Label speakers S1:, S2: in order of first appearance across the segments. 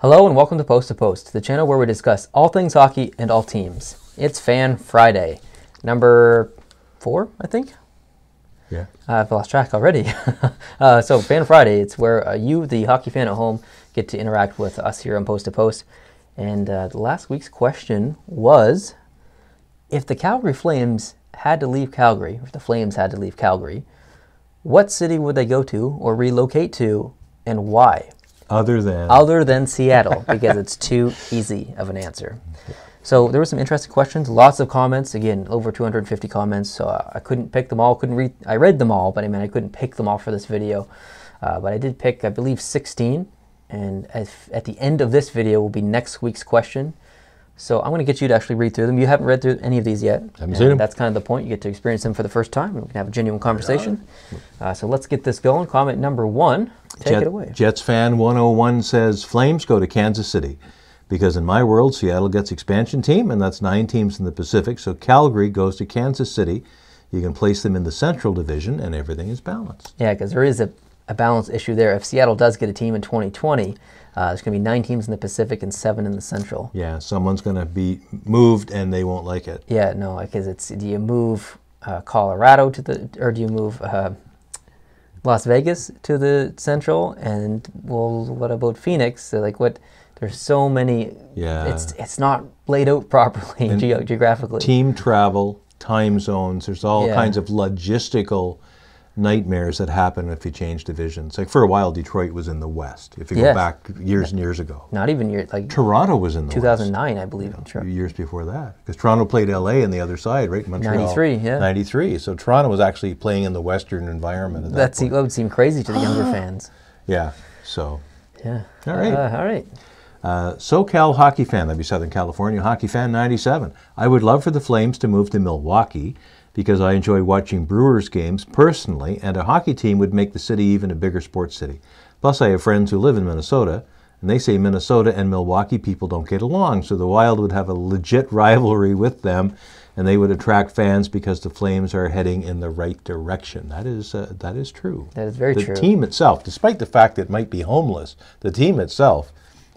S1: Hello and welcome to Post, the channel where we discuss all things hockey and all teams. It's Fan Friday, number 4, I think?
S2: Yeah.
S1: I've lost track already. So Fan Friday, it's where you, the hockey fan at home, get to interact with us here on Post. And the last week's question was, if the Calgary Flames had to leave Calgary, if the Flames had to leave Calgary, what city would they go to or relocate to, and why?
S2: Other than
S1: Seattle, because it's too easy of an answer. So there were some interesting questions, lots of comments. Again, over 250 comments. So I couldn't pick them all. I read them all, but I couldn't pick them all for this video. But I did pick, I believe, 16. And at the end of this video will be next week's question. So I'm going to get you to actually read through them. You haven't read through any of these yet.
S2: Haven't seen them.
S1: That's kind of the point. You get to experience them for the first time. We can have a genuine conversation. So let's get this going. Comment number 1. Take it away.
S2: Jets fan 101 says, Flames go to Kansas City because in my world, Seattle gets expansion team, and that's 9 teams in the Pacific. So Calgary goes to Kansas City. You can place them in the Central Division, and everything is balanced.
S1: Yeah, because there is a balance issue there. If Seattle does get a team in 2020, there's going to be 9 teams in the Pacific and 7 in the Central.
S2: Yeah, someone's going to be moved, and they won't like it.
S1: Yeah, no, because it's, do you move Colorado to the, or do you move Las Vegas to the Central? And, well, what about Phoenix? So, like, what? There's so many.
S2: Yeah.
S1: It's not laid out properly geographically.
S2: Team travel, time zones. There's all kinds of logistical nightmares that happen if you change divisions. Like for a while, Detroit was in the West. If you go back years and years ago.
S1: Not even years. Like
S2: Toronto was in the
S1: 2009,
S2: West.
S1: I believe.
S2: A few years before that, because Toronto played LA on the other side, right? Montreal.
S1: 93, yeah.
S2: 93. So Toronto was actually playing in the Western environment at that point.
S1: That would seem crazy to the younger fans.
S2: Yeah. So.
S1: Yeah.
S2: All right.
S1: All right.
S2: SoCal hockey fan, that'd be Southern California hockey fan 97. I would love for the Flames to move to Milwaukee because I enjoy watching Brewers games personally, and a hockey team would make the city even a bigger sports city. Plus, I have friends who live in Minnesota, and they say Minnesota and Milwaukee people don't get along, so the Wild would have a legit rivalry with them, and they would attract fans because the Flames are heading in the right direction. That is true.
S1: That is very true.
S2: The team itself, despite the fact that it might be homeless, the team itself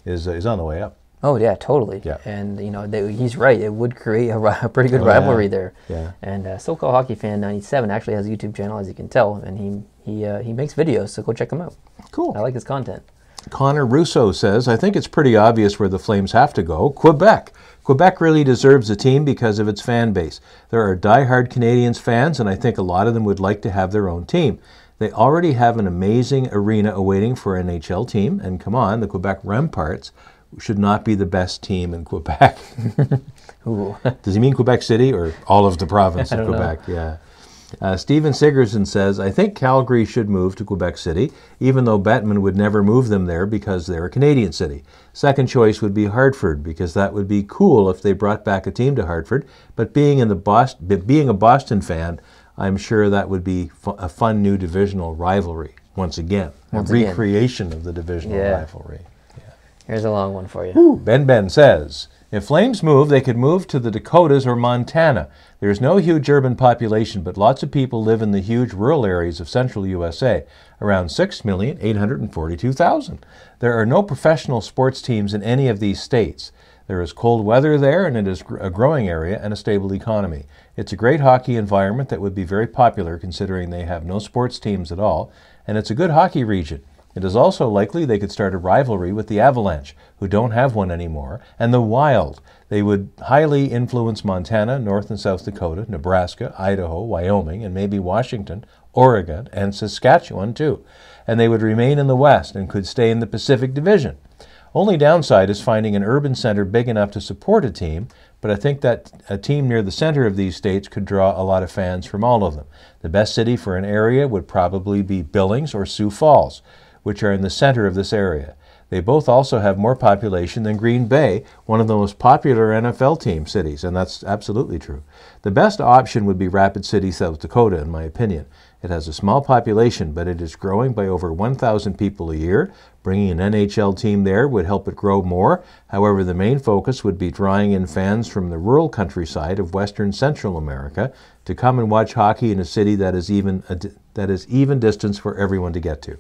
S2: is on the way up.
S1: Oh yeah, totally.
S2: Yeah.
S1: And you know, he's right. It would create a pretty good rivalry there.
S2: Yeah.
S1: And SoCal Hockey Fan 97 actually has a YouTube channel, as you can tell, and he makes videos. So go check him out.
S2: Cool.
S1: I like his content.
S2: Connor Russo says, I think it's pretty obvious where the Flames have to go. Quebec. Quebec really deserves a team because of its fan base. There are diehard Canadians fans, and I think a lot of them would like to have their own team. They already have an amazing arena awaiting for an NHL team, and come on, the Quebec Remparts should not be the best team in Quebec. Does he mean Quebec City or all of the province of Quebec?
S1: Know.
S2: Yeah. Stephen Sigerson says, I think Calgary should move to Quebec City, even though Bettman would never move them there because they're a Canadian city. Second choice would be Hartford, because that would be cool if they brought back a team to Hartford. But being a Boston fan, I'm sure that would be a fun new divisional rivalry once again. Recreation of the divisional rivalry.
S1: Here's a long one for you.
S2: Ooh. Ben says, if Flames move, they could move to the Dakotas or Montana. There's no huge urban population, but lots of people live in the huge rural areas of central USA, around 6,842,000. There are no professional sports teams in any of these states. There is cold weather there, and it is a growing area and a stable economy. It's a great hockey environment that would be very popular considering they have no sports teams at all, and it's a good hockey region. It is also likely they could start a rivalry with the Avalanche, who don't have one anymore, and the Wild. They would highly influence Montana, North and South Dakota, Nebraska, Idaho, Wyoming, and maybe Washington, Oregon, and Saskatchewan too. And they would remain in the West and could stay in the Pacific Division. Only downside is finding an urban center big enough to support a team, but I think that a team near the center of these states could draw a lot of fans from all of them. The best city for an area would probably be Billings or Sioux Falls, which are in the center of this area. They both also have more population than Green Bay, one of the most popular NFL team cities, and that's absolutely true. The best option would be Rapid City, South Dakota, in my opinion. It has a small population, but it is growing by over 1,000 people a year. Bringing an NHL team there would help it grow more. However, the main focus would be drawing in fans from the rural countryside of Western Central America to come and watch hockey in a city that is even distance for everyone to get to.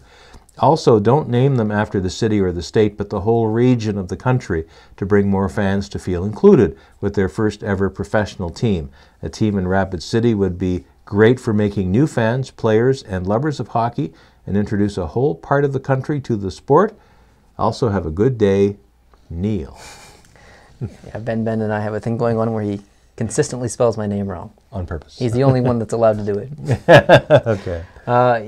S2: Also, don't name them after the city or the state, but the whole region of the country to bring more fans to feel included with their first ever professional team. A team in Rapid City would be great for making new fans, players, and lovers of hockey and introduce a whole part of the country to the sport. Also, have a good day, Neil.
S1: Yeah, Ben and I have a thing going on where he consistently spells my name wrong.
S2: On purpose.
S1: He's the only one that's allowed to do it.
S2: Okay.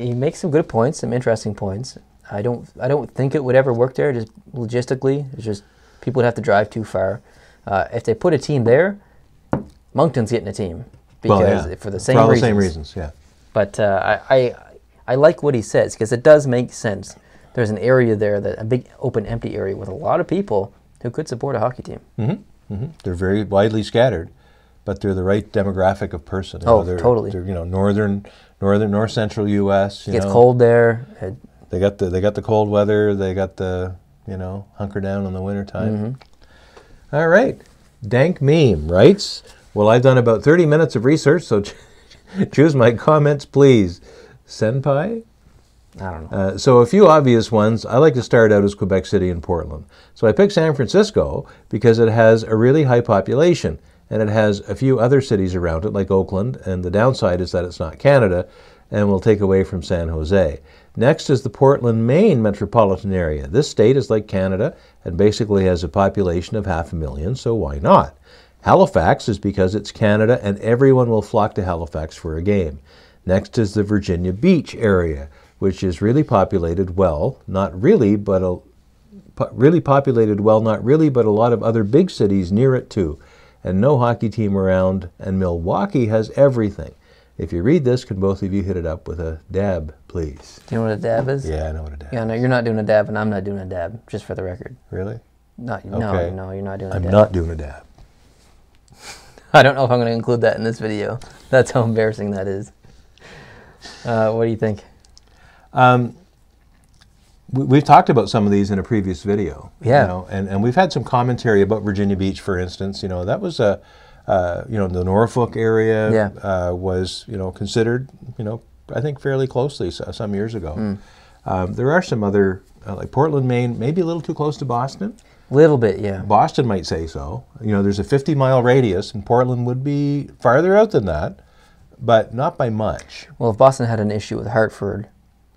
S1: He makes some good points, some interesting points. I don't think it would ever work there, just logistically. It's just people would have to drive too far. If they put a team there, Moncton's getting a team because for the same
S2: all
S1: reasons.
S2: the same reasons, yeah.
S1: But I like what he says because it does make sense. There's an area there, a big open empty area with a lot of people who could support a hockey team.
S2: Mm-hmm. Mm-hmm. They're very widely scattered, but they're the right demographic of person.
S1: They're, totally.
S2: They're, north central U.S.
S1: It gets cold there.
S2: They got the cold weather. They got the hunker down in the wintertime. Mm-hmm. All right. Dank Meme writes, well, I've done about 30 minutes of research, so choose my comments, please. Senpai?
S1: I don't know.
S2: So a few obvious ones. I like to start out as Quebec City and Portland. So I picked San Francisco because it has a really high population and it has a few other cities around it like Oakland, and the downside is that it's not Canada and will take away from San Jose. Next is the Portland, Maine metropolitan area. This state is like Canada and basically has a population of 500,000, so why not? Halifax is because it's Canada and everyone will flock to Halifax for a game. Next is the Virginia Beach area, which is really populated well, not really, but a lot of other big cities near it too, and no hockey team around, and Milwaukee has everything. If you read this, can both of you hit it up with a dab, please?
S1: Do you know what a dab is?
S2: Yeah, I know what a dab is.
S1: Yeah, no, you're not doing a dab, and I'm not doing a dab, just for the record.
S2: Really?
S1: No, you're not doing a dab.
S2: I'm not doing a dab.
S1: I don't know if I'm going to include that in this video. That's how embarrassing that is. What do you think?
S2: We've talked about some of these in a previous video.
S1: Yeah.
S2: And we've had some commentary about Virginia Beach, for instance. That was the Norfolk area was considered I think fairly closely some years ago. There are some other like Portland, Maine, maybe a little too close to Boston.
S1: A little bit, yeah.
S2: Boston might say so. There's a 50-mile radius, and Portland would be farther out than that, but not by much.
S1: Well, if Boston had an issue with Hartford,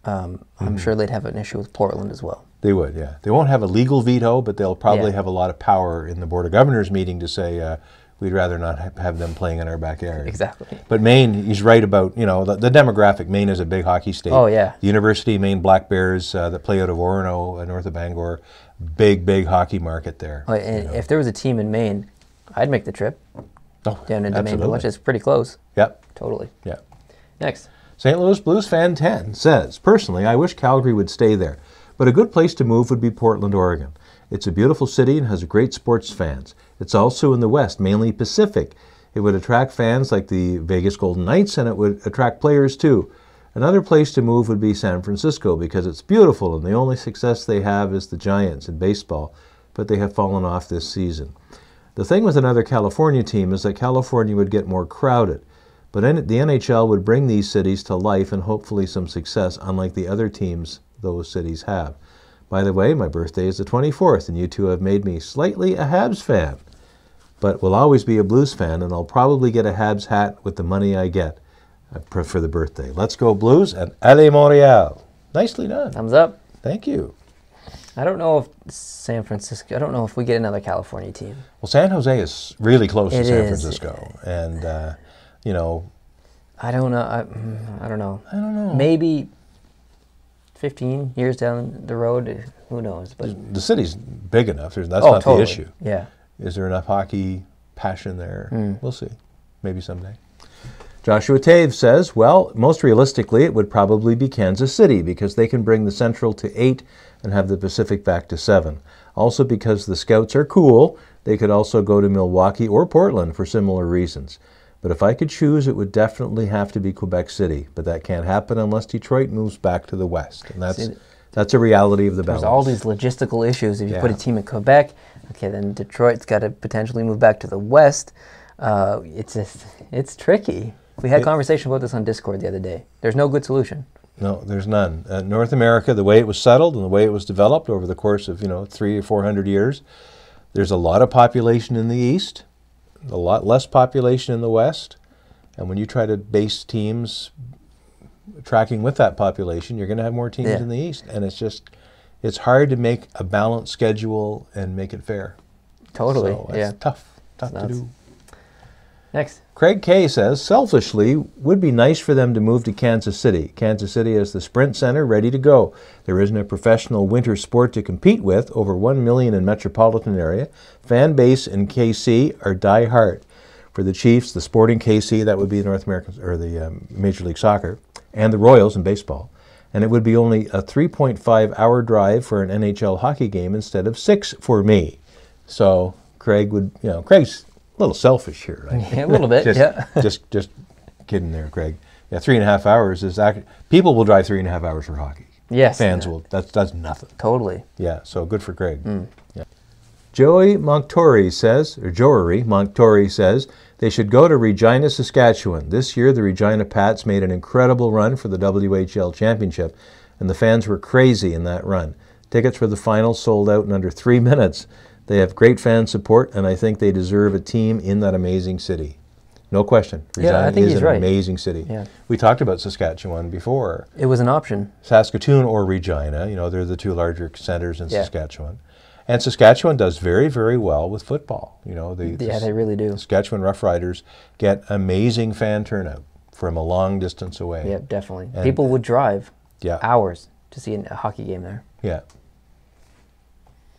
S1: I'm sure they'd have an issue with Portland as well.
S2: They would, yeah. They won't have a legal veto, but they'll probably have a lot of power in the Board of Governors meeting to say, we'd rather not have them playing in our backyard.
S1: Exactly.
S2: But Maine, he's right about, the demographic. Maine is a big hockey state.
S1: Oh, yeah.
S2: The University of Maine Black Bears that play out of Orono, north of Bangor, big hockey market there.
S1: Oh, and if there was a team in Maine, I'd make the trip down into Maine to watch. It's pretty close.
S2: Yep.
S1: Totally.
S2: Yeah.
S1: Next.
S2: St. Louis Blues Fan 10 says, personally, I wish Calgary would stay there, but a good place to move would be Portland, Oregon. It's a beautiful city and has great sports fans. It's also in the West, mainly Pacific. It would attract fans like the Vegas Golden Knights, and it would attract players too. Another place to move would be San Francisco because it's beautiful and the only success they have is the Giants in baseball, but they have fallen off this season. The thing with another California team is that California would get more crowded, but the NHL would bring these cities to life and hopefully some success, unlike the other teams those cities have. By the way, my birthday is the 24th, and you two have made me slightly a Habs fan, but will always be a Blues fan, and I'll probably get a Habs hat with the money I get for the birthday. Let's go Blues and Allez Montréal. Nicely done.
S1: Thumbs up.
S2: Thank you.
S1: I don't know if San Francisco, I don't know if we get another California team.
S2: Well, San Jose is really close to San Francisco, and,
S1: I don't know. Maybe 15 years down the road, who knows? But
S2: the city's big enough. That's not
S1: totally.
S2: the issue.
S1: Yeah.
S2: Is there enough hockey passion there? We'll see. Maybe someday. Joshua Taves says, well, most realistically, it would probably be Kansas City because they can bring the Central to 8 and have the Pacific back to 7. Also because the Scouts are cool, they could also go to Milwaukee or Portland for similar reasons. But if I could choose, it would definitely have to be Quebec City. But that can't happen unless Detroit moves back to the West. And that's a reality of the balance.
S1: There's all these logistical issues. If you put a team in Quebec, okay, then Detroit's got to potentially move back to the West. It's tricky. We had a conversation about this on Discord the other day. There's no good solution.
S2: No, there's none. North America, the way it was settled and the way it was developed over the course of 300 or 400 years, there's a lot of population in the east, a lot less population in the west, and when you try to base teams tracking with that population, you're going to have more teams in the east, and it's hard to make a balanced schedule and make it fair.
S1: Totally.
S2: So it's tough to do.
S1: Next.
S2: Craig K says, selfishly, would be nice for them to move to Kansas City. Kansas City has the Sprint Center ready to go. There isn't a professional winter sport to compete with, over 1 million in metropolitan area. Fan base in KC are die-hard. For the Chiefs, the Sporting KC, that would be North American, or the Major League Soccer, and the Royals in baseball. And it would be only a 3.5-hour drive for an NHL hockey game instead of 6 for me. So Craig would, Craig's a little selfish here, right?
S1: Yeah, a little bit,
S2: just kidding there, Craig. Yeah, 3.5 hours is actually, people will drive 3.5 hours for hockey.
S1: Yes.
S2: Fans will, that's nothing.
S1: Totally.
S2: Yeah, so good for Craig. Yeah. Joey Montori says, they should go to Regina, Saskatchewan. This year, the Regina Pats made an incredible run for the WHL Championship, and the fans were crazy in that run. Tickets for the final sold out in under 3 minutes. They have great fan support, and I think they deserve a team in that amazing city. No question. Regina is an amazing city.
S1: Yeah.
S2: We talked about Saskatchewan before.
S1: It was an option.
S2: Saskatoon or Regina, they're the two larger centers in Saskatchewan. And Saskatchewan does very, very well with football.
S1: They really do.
S2: Saskatchewan Roughriders get amazing fan turnout from a long distance away.
S1: Yeah, definitely. And people would drive hours to see a hockey game there.
S2: Yeah.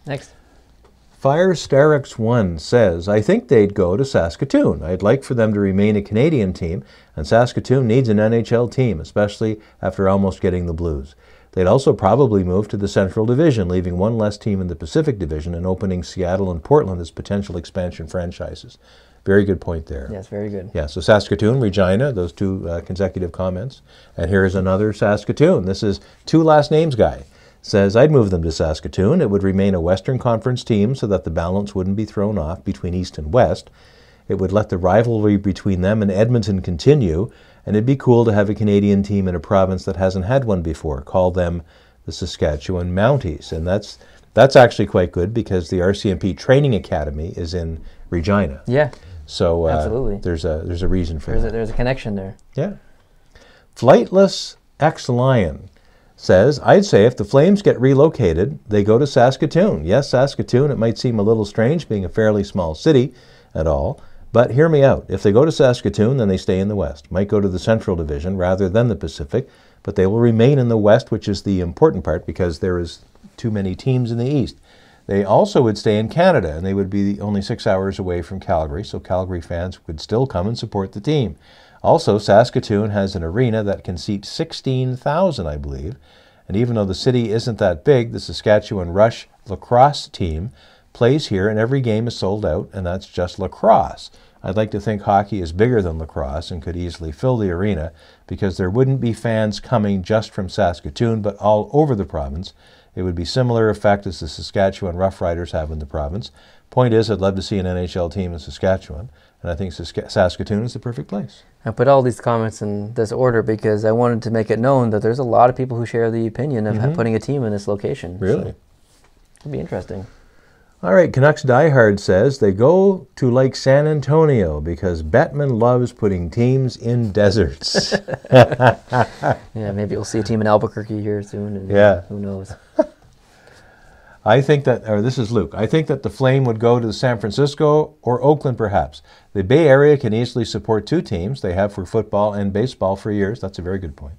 S1: Next.
S2: FireStarX1 says, I think they'd go to Saskatoon. I'd like for them to remain a Canadian team, and Saskatoon needs an NHL team, especially after almost getting the Blues. They'd also probably move to the Central Division, leaving one less team in the Pacific Division and opening Seattle and Portland as potential expansion franchises. Very good point there.
S1: Yes, very good.
S2: Yeah, so Saskatoon, Regina, those two consecutive comments. And here's another Saskatoon. This is two last names guy. Says, I'd move them to Saskatoon. It would remain a Western Conference team so that the balance wouldn't be thrown off between East and West. It would let the rivalry between them and Edmonton continue, and it'd be cool to have a Canadian team in a province that hasn't had one before. Call them the Saskatchewan Mounties. And that's actually quite good because the RCMP Training Academy is in Regina.
S1: Yeah.
S2: So
S1: absolutely.
S2: There's a reason for that.
S1: There's a connection there.
S2: Yeah. Flightless X-Lion says, I'd say if the Flames get relocated, they go to Saskatoon. Yes, Saskatoon, it might seem a little strange being a fairly small city at all, but hear me out. If they go to Saskatoon, then they stay in the West. Might go to the Central Division rather than the Pacific, but they will remain in the West, which is the important part because there is too many teams in the East. They also would stay in Canada, and they would be only 6 hours away from Calgary, so Calgary fans would still come and support the team. Also, Saskatoon has an arena that can seat 16,000, I believe. And even though the city isn't that big, the Saskatchewan Rush lacrosse team plays here, and every game is sold out, and that's just lacrosse. I'd like to think hockey is bigger than lacrosse and could easily fill the arena because there wouldn't be fans coming just from Saskatoon, but all over the province. It would be similar effect as the Saskatchewan Roughriders have in the province. Point is, I'd love to see an NHL team in Saskatchewan, and I think Saskatoon is the perfect place.
S1: I put all these comments in this order because I wanted to make it known that there's a lot of people who share the opinion of putting a team in this location.
S2: Really?
S1: So it'll be interesting.
S2: All right, Canucks Diehard says they go to Lake San Antonio because Bettman loves putting teams in deserts.
S1: Yeah, maybe we'll see a team in Albuquerque here soon. And who knows?
S2: I think that, or this is Luke, I think that the Flame would go to San Francisco or Oakland perhaps. The Bay Area can easily support two teams. They have for football and baseball for years. That's a very good point.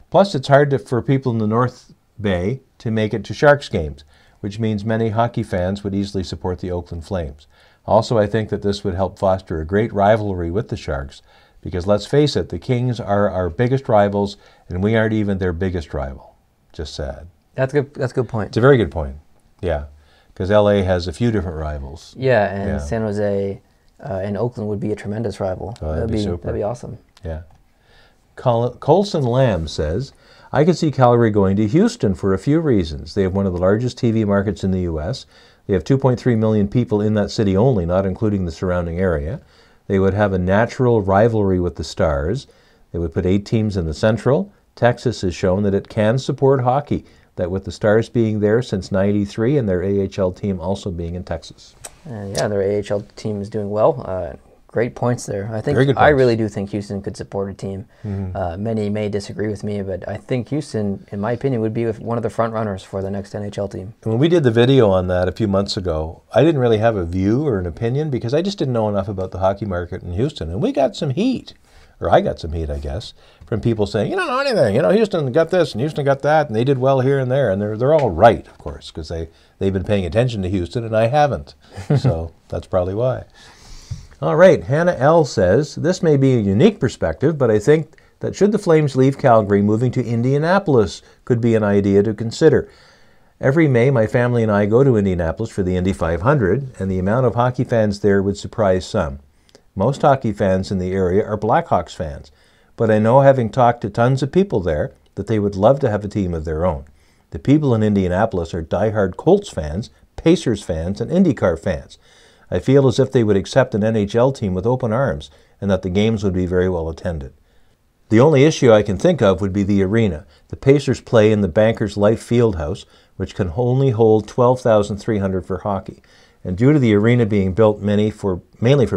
S2: Plus, it's hard for people in the North Bay to make it to Sharks games, which means many hockey fans would easily support the Oakland Flames. Also, I think that this would help foster a great rivalry with the Sharks because, let's face it, the Kings are our biggest rivals and we aren't even their biggest rival. Just sad.
S1: That's good. That's a good point.
S2: It's a very good point. Yeah, because LA has a few different rivals.
S1: Yeah, and San Jose and Oakland would be a tremendous rival.
S2: Oh, that'd be super.
S1: That'd be awesome.
S2: Yeah. Colson Lamb says, I could see Calgary going to Houston for a few reasons. They have one of the largest TV markets in the U.S. They have 2.3 million people in that city only, not including the surrounding area. They would have a natural rivalry with the Stars. They would put 8 teams in the Central, Texas has shown that it can support hockey, that with the Stars being there since '93 and their AHL team also being in Texas.
S1: Yeah, their AHL team is doing well. Great points there. I really do think Houston could support a team. Many may disagree with me, but I think Houston, in my opinion, would be one of the front runners for the next NHL team.
S2: When we did the video on that a few months ago, I didn't really have a view or an opinion because I just didn't know enough about the hockey market in Houston. And we got some heat, or I got some heat, I guess, from people saying, you don't know anything. You know, Houston got this and Houston got that, and they did well here and there. And they're all right, of course, because they've been paying attention to Houston and I haven't. So that's probably why. All right, Hannah L. says, this may be a unique perspective, but I think that should the Flames leave Calgary, moving to Indianapolis could be an idea to consider. Every May, my family and I go to Indianapolis for the Indy 500, and the amount of hockey fans there would surprise some. Most hockey fans in the area are Blackhawks fans, but I know, having talked to tons of people there, that they would love to have a team of their own. The people in Indianapolis are diehard Colts fans, Pacers fans, and IndyCar fans. I feel as if they would accept an NHL team with open arms and that the games would be very well attended. The only issue I can think of would be the arena. The Pacers play in the Bankers Life Fieldhouse, which can only hold 12,300 for hockey. And due to the arena being built mainly for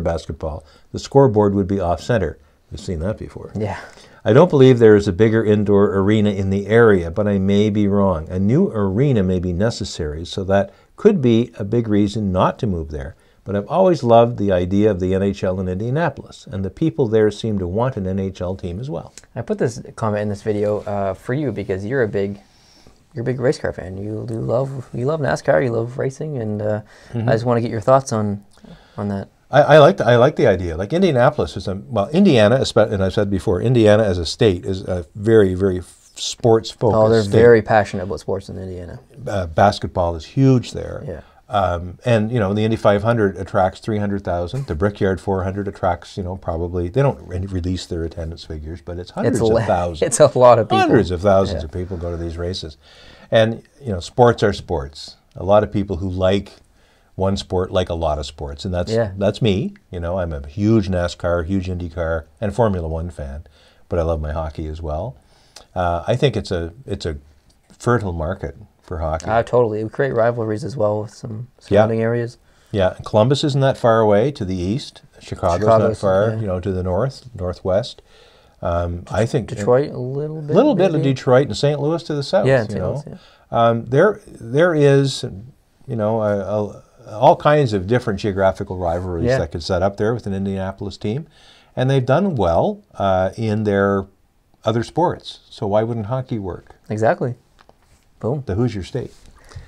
S2: basketball, the scoreboard would be off-center. We've seen that before.
S1: Yeah.
S2: I don't believe there is a bigger indoor arena in the area, but I may be wrong. A new arena may be necessary, so that could be a big reason not to move there. But I've always loved the idea of the NHL in Indianapolis, and the people there seem to want an NHL team as well.
S1: I put this comment in this video for you because you're a big race car fan. You love NASCAR, you love racing, and I just want to get your thoughts on that.
S2: I like the idea. Like Indianapolis is Indiana, and I've said before, Indiana as a state is a very, very sports focused.
S1: Oh, they're very passionate about sports in Indiana.
S2: Basketball is huge there.
S1: Yeah.
S2: And, you know, the Indy 500 attracts 300,000. The Brickyard 400 attracts, you know, probably, they don't release their attendance figures, but it's hundreds of thousands.
S1: It's a lot of people.
S2: Hundreds of thousands of people go to these races. And, you know, sports are sports. A lot of people who like one sport like a lot of sports. And that's me. You know, I'm a huge NASCAR, huge IndyCar, and Formula One fan. But I love my hockey as well. I think it's a fertile market for hockey.
S1: Totally. It would create rivalries as well with some surrounding areas.
S2: Yeah, Columbus isn't that far away to the east. Chicago's not far, you know, to the northwest. I think
S1: Detroit a little bit.
S2: A little bit of Detroit and St. Louis to the south.
S1: Yeah,
S2: you know.
S1: Yeah.
S2: There is, you know, all kinds of different geographical rivalries that could set up there with an Indianapolis team, and they've done well in their other sports. So why wouldn't hockey work?
S1: Exactly. Boom.
S2: The Hoosier State.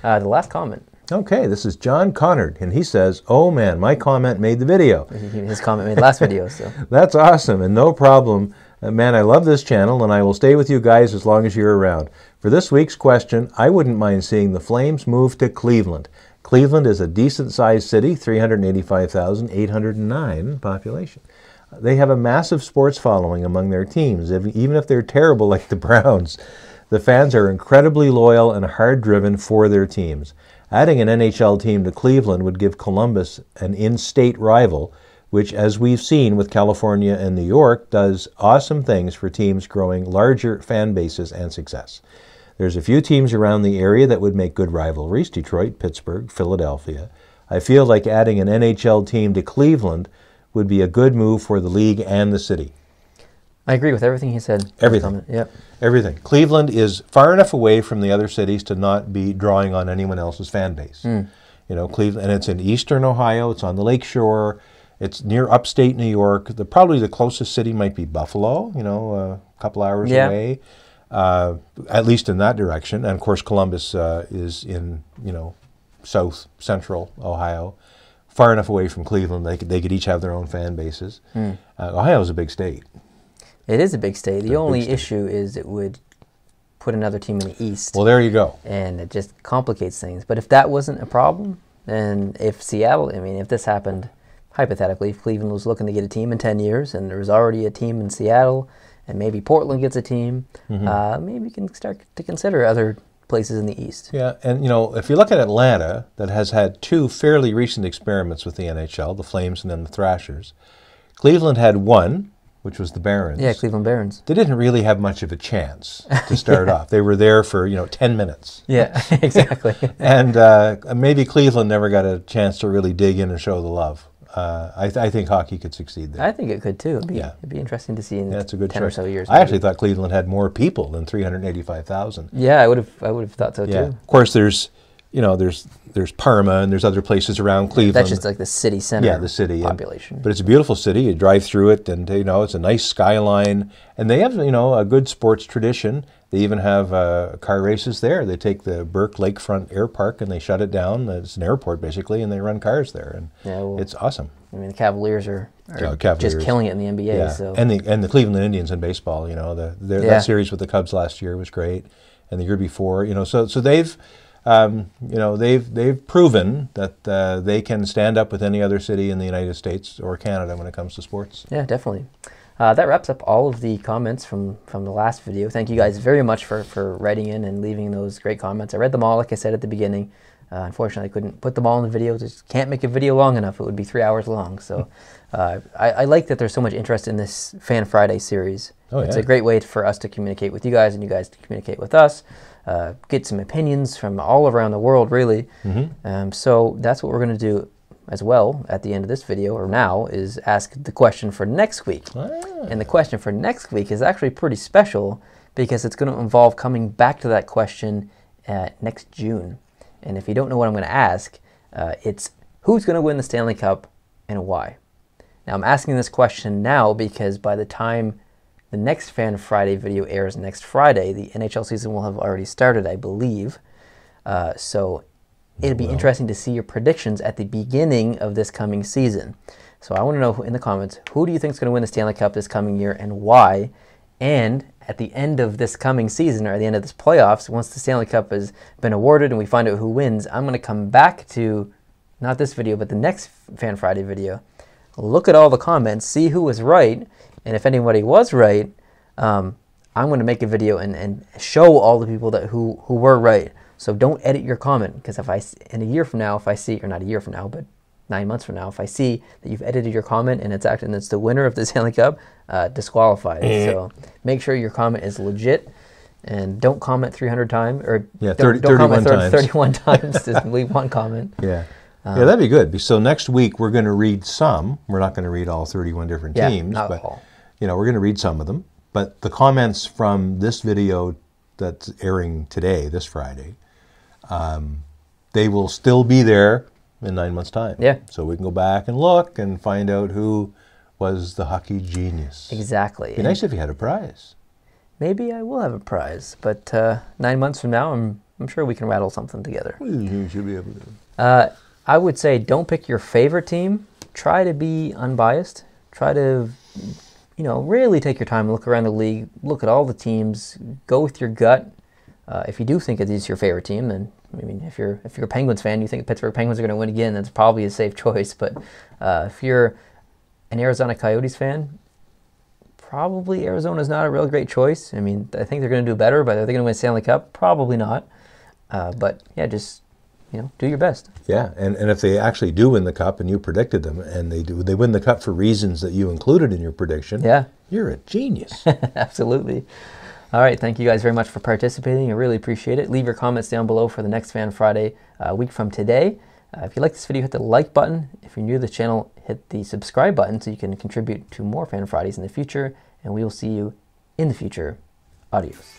S1: The last comment.
S2: Okay, this is John Connard, and he says, oh man, my comment made the video.
S1: His comment made the last video, so.
S2: That's awesome, and no problem. Man, I love this channel, and I will stay with you guys as long as you're around. For this week's question, I wouldn't mind seeing the Flames move to Cleveland. Cleveland is a decent-sized city, 385,809 population. They have a massive sports following among their teams, even if they're terrible like the Browns. The fans are incredibly loyal and hard-driven for their teams. Adding an NHL team to Cleveland would give Columbus an in-state rival, which, as we've seen with California and New York, does awesome things for teams growing larger fan bases and success. There's a few teams around the area that would make good rivalries: Detroit, Pittsburgh, Philadelphia. I feel like adding an NHL team to Cleveland would be a good move for the league and the city.
S1: I agree with everything he said.
S2: Everything.
S1: Yep.
S2: Everything. Cleveland is far enough away from the other cities to not be drawing on anyone else's fan base. You know, Cleveland, and it's in eastern Ohio. It's on the lake shore. It's near upstate New York. Probably the closest city might be Buffalo, you know, a couple hours away, at least in that direction. And, of course, Columbus is in, you know, south central Ohio, far enough away from Cleveland they could each have their own fan bases. Ohio is a big state.
S1: It is a big state. The only issue is it would put another team in the East.
S2: Well, there you go.
S1: And it just complicates things. But if that wasn't a problem, and if Seattle, I mean, if this happened, hypothetically, if Cleveland was looking to get a team in 10 years, and there was already a team in Seattle, and maybe Portland gets a team, maybe we can start to consider other places in the East.
S2: Yeah, and, you know, if you look at Atlanta, that has had two fairly recent experiments with the NHL, the Flames and then the Thrashers. Cleveland had one, which was the Barons.
S1: Yeah, Cleveland Barons.
S2: They didn't really have much of a chance to start off. They were there for 10 minutes.
S1: Yeah, exactly.
S2: And maybe Cleveland never got a chance to really dig in and show the love. I think hockey could succeed there.
S1: I think it could too. It'd be interesting to see in
S2: that's a good
S1: 10
S2: choice.
S1: or so years.
S2: I actually thought Cleveland had more people than 385,000.
S1: Yeah, I would have thought so too.
S2: Of course, there's Parma and there's other places around Cleveland.
S1: That's just like the city center.
S2: Yeah, the city
S1: population.
S2: But it's a beautiful city. You drive through it, and it's a nice skyline, and they have a good sports tradition. They even have car races there. They take the Burke Lakefront Air Park and they shut it down. It's an airport basically, and they run cars there, and it's awesome.
S1: I mean, the Cavaliers are just killing it in the NBA.
S2: Yeah.
S1: So.
S2: And the Cleveland Indians in baseball. That series with the Cubs last year was great, and the year before. So they've. They've proven that they can stand up with any other city in the United States or Canada when it comes to sports.
S1: Yeah, definitely. That wraps up all of the comments from the last video. Thank you guys very much for writing in and leaving those great comments. I read them all, like I said at the beginning. Unfortunately, I couldn't put them all in the video. Just can't make a video long enough. It would be 3 hours long. So I like that there's so much interest in this Fan Friday series. It's a great way for us to communicate with you guys and you guys to communicate with us. Get some opinions from all around the world, really. So that's what we're going to do as well at the end of this video, or now, is ask the question for next week. And the question for next week is actually pretty special because it's going to involve coming back to that question next June. And if you don't know what I'm going to ask, it's who's going to win the Stanley Cup and why. Now, I'm asking this question now because by the time the next Fan Friday video airs next Friday, the NHL season will have already started, I believe. So it'll be interesting to see your predictions at the beginning of this coming season. So I want to know in the comments, who do you think is going to win the Stanley Cup this coming year and why? And at the end of this coming season, or at the end of this playoffs, once the Stanley Cup has been awarded and we find out who wins, I'm going to come back to, not this video, but the next Fan Friday video, look at all the comments, see who was right, and if anybody was right, I'm going to make a video and show all the people who were right. So don't edit your comment, because in a year from now, if I see, or not a year from now, but 9 months from now, if I see that you've edited your comment and it's the winner of the Stanley Cup, disqualified. So make sure your comment is legit, and don't comment 300 times, or don't comment 31 times. Just leave one comment.
S2: Yeah, that'd be good. So next week we're going to read some. We're not going to read all 31 different teams, but all. We're going to read some of them. But the comments from this video that's airing today, this Friday, they will still be there in 9 months' time.
S1: Yeah.
S2: So we can go back and look and find out who was the hockey genius.
S1: Exactly.
S2: It'd be nice if you had a prize.
S1: Maybe I will have a prize, but 9 months from now, I'm sure we can rattle something together.
S2: You should be able to.
S1: I would say don't pick your favorite team. Try to be unbiased. Try to, really take your time and look around the league. Look at all the teams. Go with your gut. If you do think it is your favorite team, then if you're a Penguins fan, you think the Pittsburgh Penguins are going to win again, that's probably a safe choice. But if you're an Arizona Coyotes fan, probably Arizona's not a real great choice. I think they're going to do better, but are they going to win Stanley Cup? Probably not. But yeah, just do your best.
S2: Yeah, and if they actually do win the Cup and you predicted them, and they win the Cup for reasons that you included in your prediction, you're a genius.
S1: Absolutely. All right, thank you guys very much for participating. I really appreciate it. Leave your comments down below for the next Fan Friday, a week from today. If you like this video, hit the like button. If you're new to the channel, hit the subscribe button so you can contribute to more Fan Fridays in the future, and we will see you in the future. Adios.